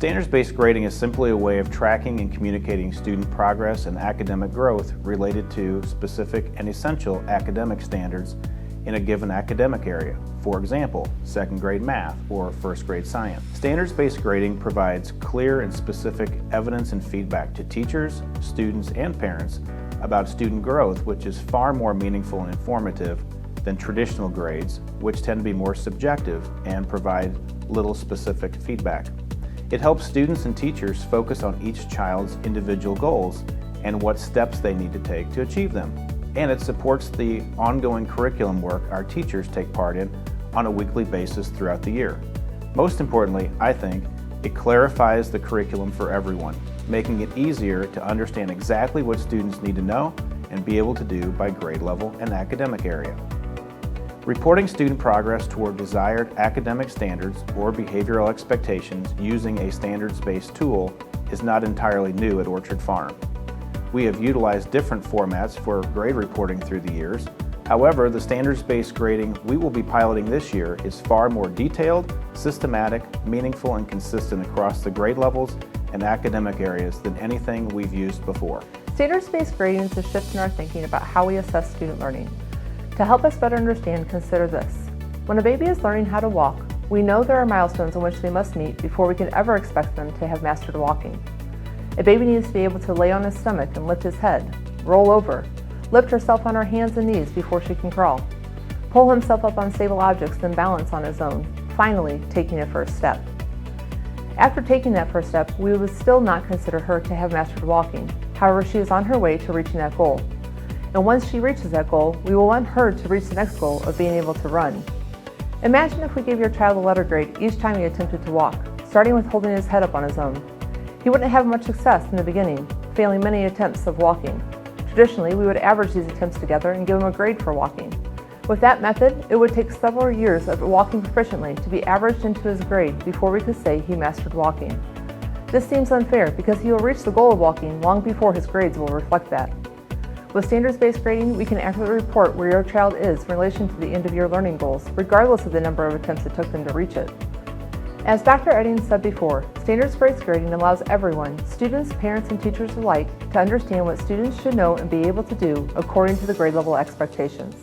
Standards-based grading is simply a way of tracking and communicating student progress and academic growth related to specific and essential academic standards in a given academic area. For example, second grade math or first grade science. Standards-based grading provides clear and specific evidence and feedback to teachers, students, and parents about student growth, which is far more meaningful and informative than traditional grades, which tend to be more subjective and provide little specific feedback. It helps students and teachers focus on each child's individual goals and what steps they need to take to achieve them. And it supports the ongoing curriculum work our teachers take part in on a weekly basis throughout the year. Most importantly, I think, it clarifies the curriculum for everyone, making it easier to understand exactly what students need to know and be able to do by grade level and academic area. Reporting student progress toward desired academic standards or behavioral expectations using a standards-based tool is not entirely new at Orchard Farm. We have utilized different formats for grade reporting through the years. However, the standards-based grading we will be piloting this year is far more detailed, systematic, meaningful, and consistent across the grade levels and academic areas than anything we've used before. Standards-based grading is a shift in our thinking about how we assess student learning. To help us better understand, consider this. When a baby is learning how to walk, we know there are milestones in which they must meet before we can ever expect them to have mastered walking. A baby needs to be able to lay on his stomach and lift his head, roll over, lift herself on her hands and knees before she can crawl, pull himself up on stable objects, then balance on his own, finally taking a first step. After taking that first step, we would still not consider her to have mastered walking. However, she is on her way to reaching that goal. And once she reaches that goal, we will want her to reach the next goal of being able to run. Imagine if we gave your child a letter grade each time he attempted to walk, starting with holding his head up on his own. He wouldn't have much success in the beginning, failing many attempts of walking. Traditionally, we would average these attempts together and give him a grade for walking. With that method, it would take several years of walking proficiently to be averaged into his grade before we could say he mastered walking. This seems unfair because he will reach the goal of walking long before his grades will reflect that. With standards-based grading, we can accurately report where your child is in relation to the end-of-year learning goals, regardless of the number of attempts it took them to reach it. As Dr. Edding said before, standards-based grading allows everyone, students, parents, and teachers alike, to understand what students should know and be able to do according to the grade level expectations.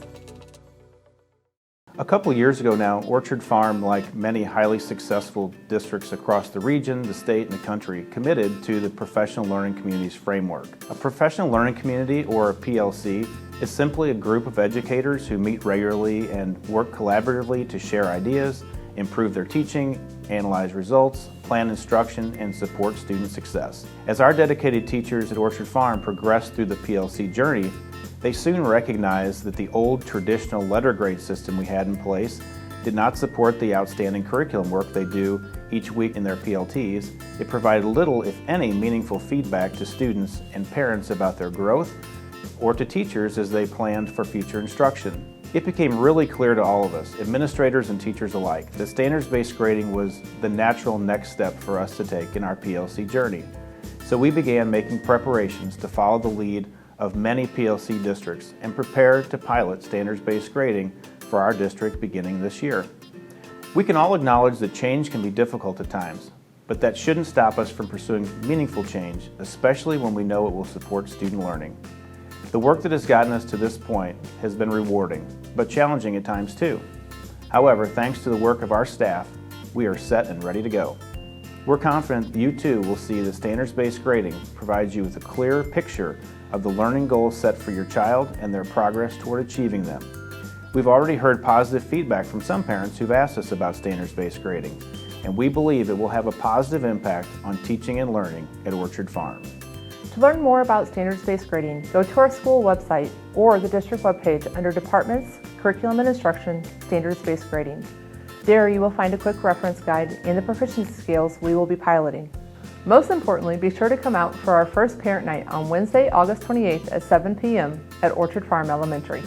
A couple years ago now, Orchard Farm, like many highly successful districts across the region, the state, and the country, committed to the Professional Learning Communities framework. A Professional Learning Community, or a PLC, is simply a group of educators who meet regularly and work collaboratively to share ideas, improve their teaching, analyze results, plan instruction, and support student success. As our dedicated teachers at Orchard Farm progressed through the PLC journey, they soon recognized that the old traditional letter grade system we had in place did not support the outstanding curriculum work they do each week in their PLTs. It provided little, if any, meaningful feedback to students and parents about their growth or to teachers as they planned for future instruction. It became really clear to all of us, administrators and teachers alike, that standards-based grading was the natural next step for us to take in our PLC journey. So we began making preparations to follow the lead of many PLC districts and prepare to pilot standards-based grading for our district beginning this year. We can all acknowledge that change can be difficult at times, but that shouldn't stop us from pursuing meaningful change, especially when we know it will support student learning. The work that has gotten us to this point has been rewarding, but challenging at times too. However, thanks to the work of our staff, we are set and ready to go. We're confident you too will see that standards-based grading provides you with a clearer picture of the learning goals set for your child and their progress toward achieving them. We've already heard positive feedback from some parents who've asked us about standards-based grading, and we believe it will have a positive impact on teaching and learning at Orchard Farm. To learn more about standards-based grading, go to our school website or the district webpage under Departments, Curriculum and Instruction, Standards-Based Grading. There you will find a quick reference guide and the proficiency scales we will be piloting. Most importantly, be sure to come out for our first parent night on Wednesday, August 28th at 7 p.m. at Orchard Farm Elementary.